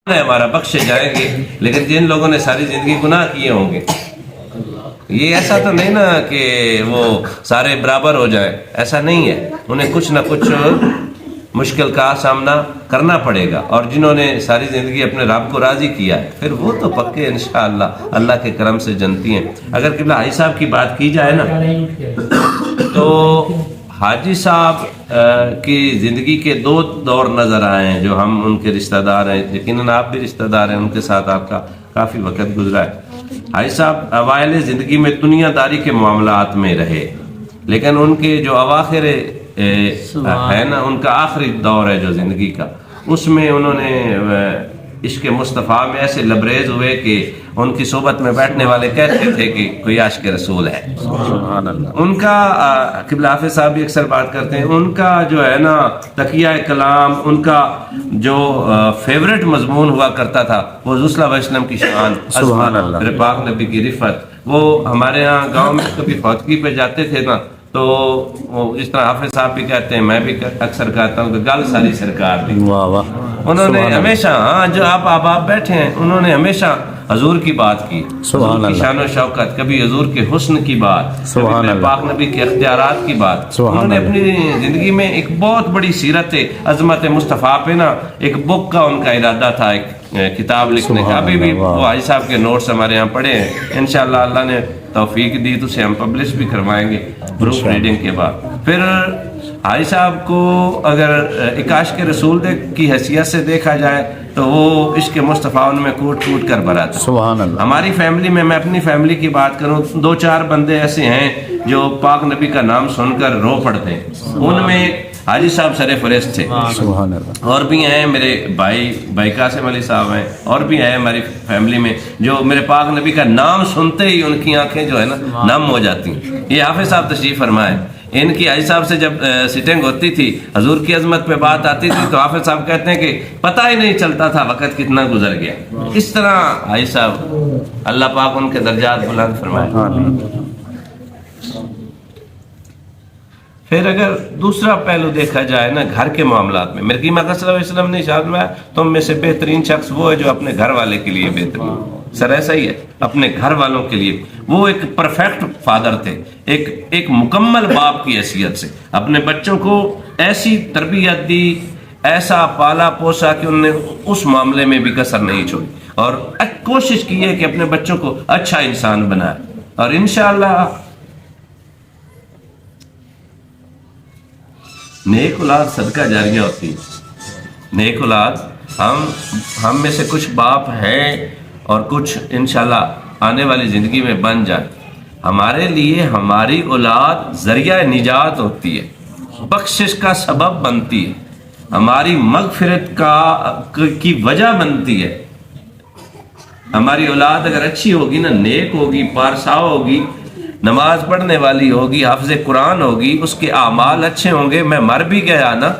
ہمارا بخشے جائیں گے، لیکن جن لوگوں نے ساری زندگی گناہ کیے ہوں گے، یہ ایسا تو نہیں نا کہ وہ سارے برابر ہو جائیں، ایسا نہیں ہے، انہیں کچھ نہ کچھ مشکل کا سامنا کرنا پڑے گا۔ اور جنہوں نے ساری زندگی اپنے رب کو راضی کیا ہے، پھر وہ تو پکے انشاءاللہ اللہ کے کرم سے جنتی ہیں۔ اگر قبلہ حاجی صاحب کی بات کی جائے نا، تو حاجی صاحب کی زندگی کے دو دور نظر آئے ہیں جو ہم ان کے رشتہ دار ہیں، یقیناً آپ بھی رشتہ دار ہیں، ان کے ساتھ آپ کا کافی وقت گزرا ہے۔ حاجی صاحب اوائل زندگی میں دنیا داری کے معاملات میں رہے، لیکن ان کے جو اواخر ہے نا، ان کا آخری دور ہے جو زندگی کا، اس میں انہوں نے عشق مصطفیٰ میں ایسے لبریز ہوئے کہ ان کی صحبت میں بیٹھنے والے کہتے تھے کہ کوئی عاشق رسول ہے۔ سبحان اللہ۔ ان کا قبلہ حافظ صاحب بھی اکثر بات کرتے ہیں، ان کا جو ہے نا تقیہ کلام، ان کا جو فیورٹ مضمون ہوا کرتا تھا وہ رسول اللہ علیہ وسلم کی شان، سبحان اللہ، میرے پاک نبی کی رفت۔ وہ ہمارے ہاں گاؤں میں کبھی فوتگی پہ جاتے تھے نا، تو جس طرح حافظ صاحب بھی کہتے ہیں، میں بھی اکثر کہتا ہوں کہ گل ساری سرکار دی۔ واہ واہ، انہوں نے ہمیشہ، ہاں جو آپ بیٹھے ہیں، انہوں نے ہمیشہ حضور کی بات کی، حضور کی شان و شوکت، کبھی حضور کے حسن کی بات، کبھی پاک نبی کے اختیارات کی بات۔ انہوں نے اپنی زندگی میں ایک بہت بڑی سیرت عظمت مصطفیٰ پہ نا ایک بک کا ان کا ارادہ تھا، ایک کتاب لکھنے کا۔ ابھی بھی وہ حاجی صاحب کے نوٹس ہمارے یہاں پڑے ہیں، انشاءاللہ اللہ نے توفیق دی تو اسے ہم پبلش بھی کروائیں گے پروف ریڈنگ کے بعد۔ پھر حاجی صاحب کو اگر ایک عاشق رسول کی حیثیت سے دیکھا جائے تو وہ عشق مصطفیٰ ان میں کوٹ کوٹ کر بھرا تھا۔ سبحان اللہ۔ ہماری فیملی میں اپنی فیملی کی بات کروں، 2-4 بندے ایسے ہیں جو پاک نبی کا نام سن کر رو پڑتے ہیں، ان میں حاجی صاحب سر فہرست تھے۔ سبحان اللہ۔ اور بھی ہیں میرے بھائی قاسم علی صاحب ہیں، اور بھی ہیں ہماری فیملی میں جو میرے پاک نبی کا نام سنتے ہی ان کی آنکھیں جو ہے نا نم ہو جاتی ہیں۔ یہ حافظ صاحب تشریف فرمائے، ان کی حاجی صاحب سے جب سیٹنگ ہوتی تھی، حضور کی عظمت پہ بات آتی تھی، تو حافظ صاحب کہتے ہیں کہ پتہ ہی نہیں چلتا تھا وقت کتنا گزر گیا۔ اس طرح حاجی صاحب اللہ پاک ان کے درجات بلند فرمائے۔ پھر اگر دوسرا پہلو دیکھا جائے نا گھر کے معاملات میں، میرے قیمہ صلی اللہ علیہ وسلم نے ارشاد فرمایا تم میں سے بہترین شخص وہ ہے جو اپنے گھر والے کے لیے بہترین۔ سر ایسا ہی ہے، اپنے گھر والوں کے لیے وہ ایک پرفیکٹ فادر تھے، ایک مکمل باپ کی حیثیت سے اپنے بچوں کو ایسی تربیت دی، ایسا پالا پوسا کہ انہوں نے اس معاملے میں بھی کسر نہیں چھوڑی، اور کوشش کی ہے کہ اپنے بچوں کو اچھا انسان بنائے۔ اور انشاءاللہ نیک اولاد صدقہ جاریہ ہوتی ہے۔ نیک اولاد ہم میں سے کچھ باپ ہیں اور کچھ انشاءاللہ آنے والی زندگی میں بن جائیں، ہمارے لیے ہماری اولاد ذریعہ نجات ہوتی ہے، بخشش کا سبب بنتی ہے، ہماری مغفرت کی وجہ بنتی ہے۔ ہماری اولاد اگر اچھی ہوگی نا، نیک ہوگی، پارسا ہوگی، نماز پڑھنے والی ہوگی، حافظ قرآن ہوگی، اس کے اعمال اچھے ہوں گے، میں مر بھی گیا نا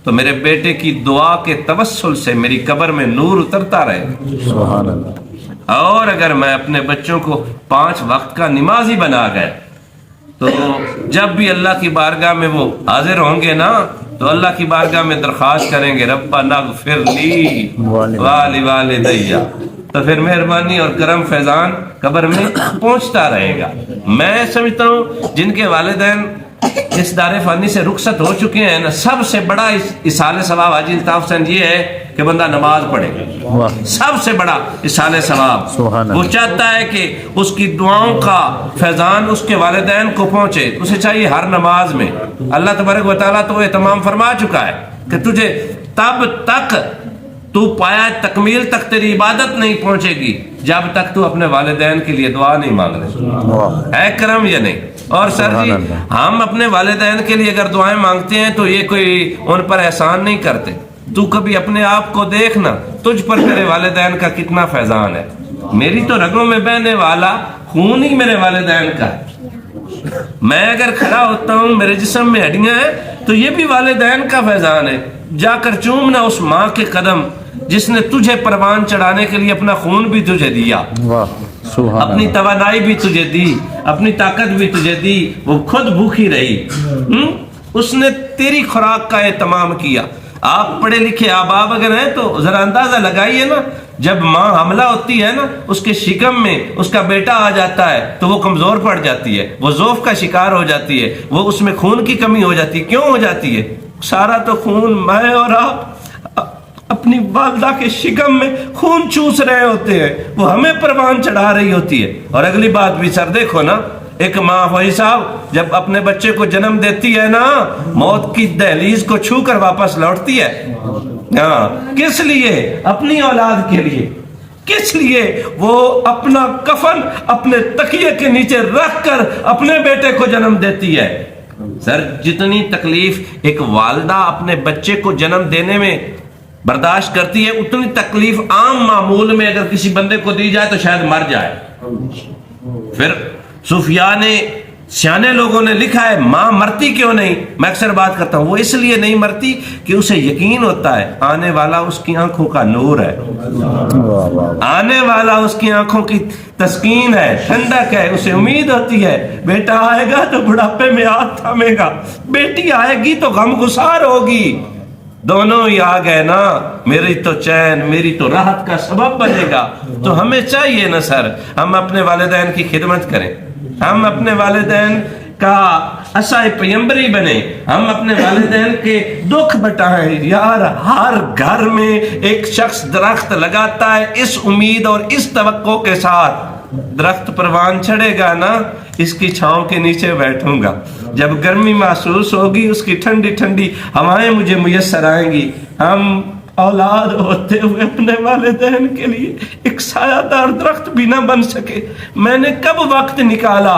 تو میرے بیٹے کی دعا کے توسل سے میری قبر میں نور اترتا رہے۔ سبحان اللہ۔ اور اگر میں اپنے بچوں کو 5 وقت کا نمازی بنا گیا تو جب بھی اللہ کی بارگاہ میں وہ حاضر ہوں گے نا تو اللہ کی بارگاہ میں درخواست کریں گے ربنا اغفر لی والوالدیّ، تو پھر مہربانی اور کرم فیضان قبر میں پہنچتا رہے گا۔ میں سمجھتا ہوں جن کے والدین اس دار فانی سے رخصت ہو چکے ہیں نا، سب سے بڑا اصالِ ثواب حاجی الطاف حسین یہ ہے کہ بندہ نماز پڑھے، سب سے بڑا اصالِ ثواب۔ وہ چاہتا ہے کہ اس کی دعاؤں کا فیضان اس کے والدین کو پہنچے، اسے چاہیے ہر نماز میں۔ اللہ تبارک و تعالیٰ تو اہتمام فرما چکا ہے کہ تجھے تب تک تو پایا تکمیل تک تیری عبادت نہیں پہنچے گی جب تک تو اپنے والدین کے لیے دعا نہیں مانگ رہے۔ ہے کرم یا نہیں؟ اور سر جی ہم اپنے والدین کے لیے اگر دعائیں مانگتے ہیں تو یہ کوئی ان پر احسان نہیں کرتے۔ تو کبھی اپنے آپ کو دیکھنا، تجھ پر تیرے والدین کا کتنا فیضان ہے۔ میری تو رگوں میں بہنے والا خون ہی میرے والدین کا ہے۔ میں اگر کھڑا ہوتا ہوں، میرے جسم میں ہڈیاں ہیں، تو یہ بھی والدین کا فیضان ہے۔ جا کر چومنا اس ماں کے قدم جس نے تجھے پروان چڑھانے کے لیے اپنا خون بھی تجھے دیا، اپنی توانائی بھی تجھے دی، اپنی طاقت بھی تجھے دی، وہ خود بھوکی رہی، اس نے تیری خوراک کا اہتمام کیا۔ آپ پڑھے لکھے آباب اگر ہیں تو ذرا اندازہ لگائیے نا، جب ماں حاملہ ہوتی ہے نا، اس کے شکم میں اس کا بیٹا آ جاتا ہے تو وہ کمزور پڑ جاتی ہے، وہ ضعف کا شکار ہو جاتی ہے، وہ اس میں خون کی کمی ہو جاتی ہے۔ کیوں ہو جاتی ہے؟ سارا تو خون میں اور آپ اپنی والدہ کے شکم میں خون چوس رہے ہوتے ہیں، وہ ہمیں پروان چڑھا رہی ہوتی ہے۔ اور اگلی بات بھی سر دیکھو نا، ایک ماں بھائی صاحب جب اپنے بچے کو جنم دیتی ہے نا، موت کی دہلیز کو چھو کر واپس لوٹتی ہے۔ ہاں، کس لیے؟ اپنی اولاد کے لیے۔ کس لیے؟ وہ اپنا کفن اپنے تکیے کے نیچے رکھ کر اپنے بیٹے کو جنم دیتی ہے۔ سر جتنی تکلیف ایک والدہ اپنے بچے کو جنم دینے میں برداشت کرتی ہے، اتنی تکلیف عام معمول میں اگر کسی بندے کو دی جائے تو شاید مر جائے۔ پھر صوفیاء نے، سیانے لوگوں نے لکھا ہے ماں مرتی کیوں نہیں؟ میں اکثر بات کرتا ہوں وہ اس لیے نہیں مرتی کہ اسے یقین ہوتا ہے آنے والا اس کی آنکھوں کا نور ہے، آنے والا اس کی آنکھوں کی تسکین ہے، ٹھنڈک ہے، اسے امید ہوتی ہے بیٹا آئے گا تو بڑھاپے میں ہاتھ تھامے گا، بیٹی آئے گی تو غم گسار ہوگی، دونوں ہی آ گئے نا، میری تو چین، میری تو راحت کا سبب بنے گا۔ تو ہمیں چاہیے نا سر ہم اپنے والدین کی خدمت کریں، ہم اپنے والدین کا عصائے پیمبری بنے، ہم اپنے والدین کے دکھ بٹائیں۔ یار ہر گھر میں ایک شخص درخت لگاتا ہے اس امید اور اس توقع کے ساتھ، درخت پروان چڑھے گا نا، اس کی چھاؤں کے نیچے بیٹھوں گا، جب گرمی محسوس ہوگی اس کی ٹھنڈی ٹھنڈی ہوائیں مجھے میسر آئیں گی۔ ہم اولاد ہوتے ہوئے اپنے والدین کے لیے ایک سایہ دار درخت بھی نہ بن سکے۔ میں نے کب وقت نکالا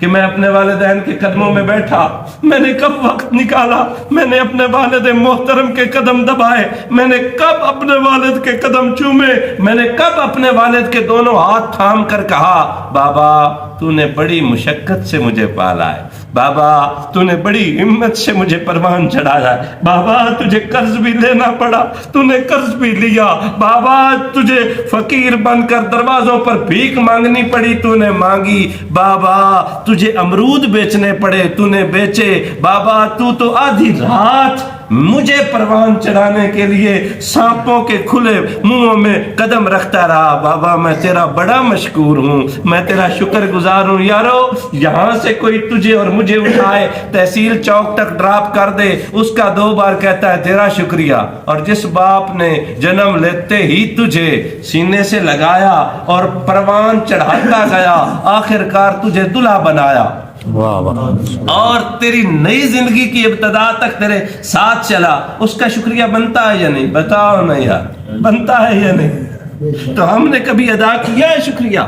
کہ میں اپنے والدین کے قدموں میں بیٹھا؟ میں نے کب وقت نکالا؟ میں نے اپنے والد محترم کے قدم دبائے؟ میں نے کب اپنے والد کے قدم چومے؟ میں نے کب اپنے والد کے دونوں ہاتھ تھام کر کہا بابا تو نے بڑی مشقت سے مجھے پالا ہے، بابا تو نے بڑی ہمت سے مجھے پروان چڑھایا ہے، بابا تجھے قرض بھی لینا پڑا تو نے قرض بھی لیا، بابا تجھے فقیر بن کر دروازوں پر بھیک مانگنی پڑی تو نے مانگی، بابا تجھے امرود بیچنے پڑے تو نے بیچے، بابا تو آدھی رات مجھے پروان چڑھانے کے لیے سانپوں کے کھلے منہوں میں قدم رکھتا رہا۔ بابا میں تیرا بڑا مشکور ہوں، میں تیرا شکر گزار ہوں۔ یارو یہاں سے کوئی تجھے اور مجھے اٹھائے تحصیل چوک تک ڈراپ کر دے، اس کا 2 بار کہتا ہے تیرا شکریہ۔ اور جس باپ نے جنم لیتے ہی تجھے سینے سے لگایا اور پروان چڑھاتا گیا، آخر کار تجھے دلہا بنایا واہ واہ، اور تیری نئی زندگی کی ابتدا تک تیرے ساتھ چلا، اس کا شکریہ بنتا ہے یا نہیں؟ بتاؤ نا یار، بنتا ہے یا نہیں؟ تو ہم نے کبھی ادا کیا ہے شکریہ؟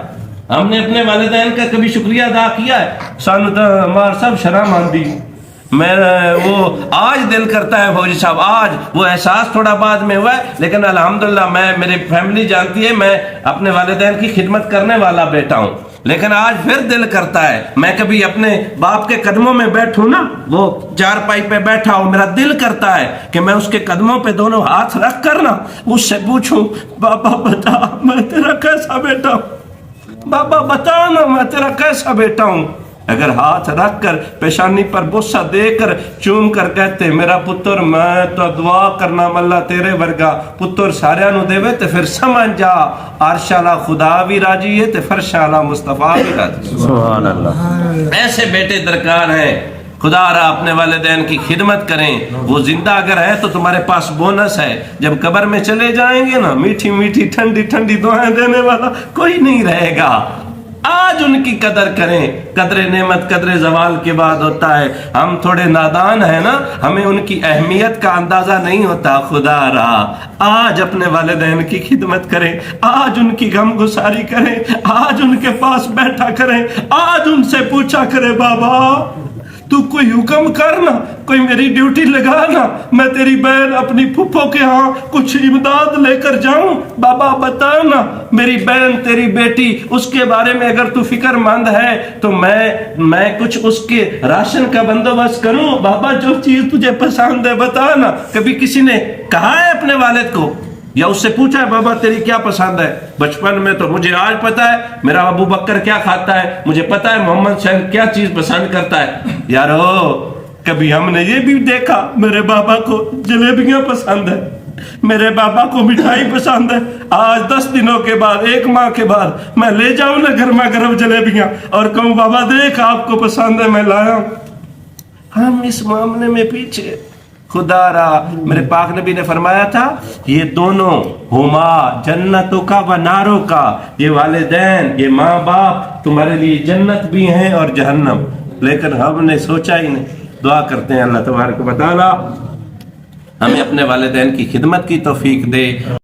ہم نے اپنے والدین کا کبھی شکریہ ادا کیا ہے؟ سانو تو ہمارا سب شرم آندی۔ میں وہ آج دل کرتا ہے فوجی صاحب، آج وہ احساس تھوڑا بعد میں ہوا ہے، لیکن الحمدللہ میری فیملی جانتی ہے میں اپنے والدین کی خدمت کرنے والا بیٹا ہوں، لیکن آج پھر دل کرتا ہے میں کبھی اپنے باپ کے قدموں میں بیٹھوں نا، وہ چارپائی پہ بیٹھا ہوں، میرا دل کرتا ہے کہ میں اس کے قدموں پہ دونوں ہاتھ رکھ کر نا اس سے پوچھوں بابا بتا میں تیرا کیسا بیٹا ہوں، بابا بتا نا میں تیرا کیسا بیٹا ہوں۔ اگر ہاتھ رکھ کر پیشانی پر بوسہ دے کر چوم کر کہتے میرا پتر میں تو دعا کرنا ملا تیرے ورگا پتر سارے نو دے تو پھر سمجھ جا عرش والا خدا بھی راضی ہے تو فرش والا مصطفیٰ بھی راضی۔ سبحان اللہ، ایسے بیٹے درکار ہیں۔ خدا را اپنے والدین کی خدمت کریں، وہ زندہ اگر ہے تو تمہارے پاس بونس ہے، جب قبر میں چلے جائیں گے نا میٹھی میٹھی ٹھنڈی ٹھنڈی دعائیں دینے والا کوئی نہیں رہے گا۔ آج ان کی قدر کریں، قدر نعمت قدر زوال کے بعد ہوتا ہے۔ ہم تھوڑے نادان ہیں نا، ہمیں ان کی اہمیت کا اندازہ نہیں ہوتا۔ خدا را آج اپنے والدین کی خدمت کریں، آج ان کی غم گساری کریں، آج ان کے پاس بیٹھا کریں، آج ان سے پوچھا کرے بابا تو کوئی حکم کرنا، کوئی میری ڈیوٹی لگانا، میں تیری بہن اپنی پھپھو کے ہاں کچھ امداد لے کر جاؤں، بابا بتانا میری بہن تیری بیٹی اس کے بارے میں اگر تو فکر مند ہے تو میں کچھ اس کے راشن کا بندوبست کروں، بابا جو چیز تجھے پسند ہے بتانا۔ کبھی کسی نے کہا ہے اپنے والد کو یا اس سے پوچھا ہے بابا تیری کیا پسند ہے؟ بچپن میں تو مجھے آج پتا ہے میرا ابو بکر کیا کھاتا ہے، مجھے پتا ہے محمد شہر کیا چیز پسند کرتا ہے۔ یارو کبھی ہم نے یہ بھی دیکھا میرے بابا کو جلیبیاں پسند ہے، میرے بابا کو مٹھائی پسند ہے، آج 10 دنوں کے بعد 1 ماہ کے بعد میں لے جاؤں نا گرما گرم جلیبیاں اور کہوں بابا دیکھ آپ کو پسند ہے میں لایا ہوں۔ ہم اس معاملے میں پیچھے، خدا را میرے پاک نبی نے فرمایا تھا یہ دونوں ہما جنتوں کا و ناروں کا، یہ والدین یہ ماں باپ تمہارے لیے جنت بھی ہیں اور جہنم، لیکن ہم نے سوچا ہی نہیں۔ دعا کرتے ہیں اللہ تبارک و تعالی ہمیں اپنے والدین کی خدمت کی توفیق دے۔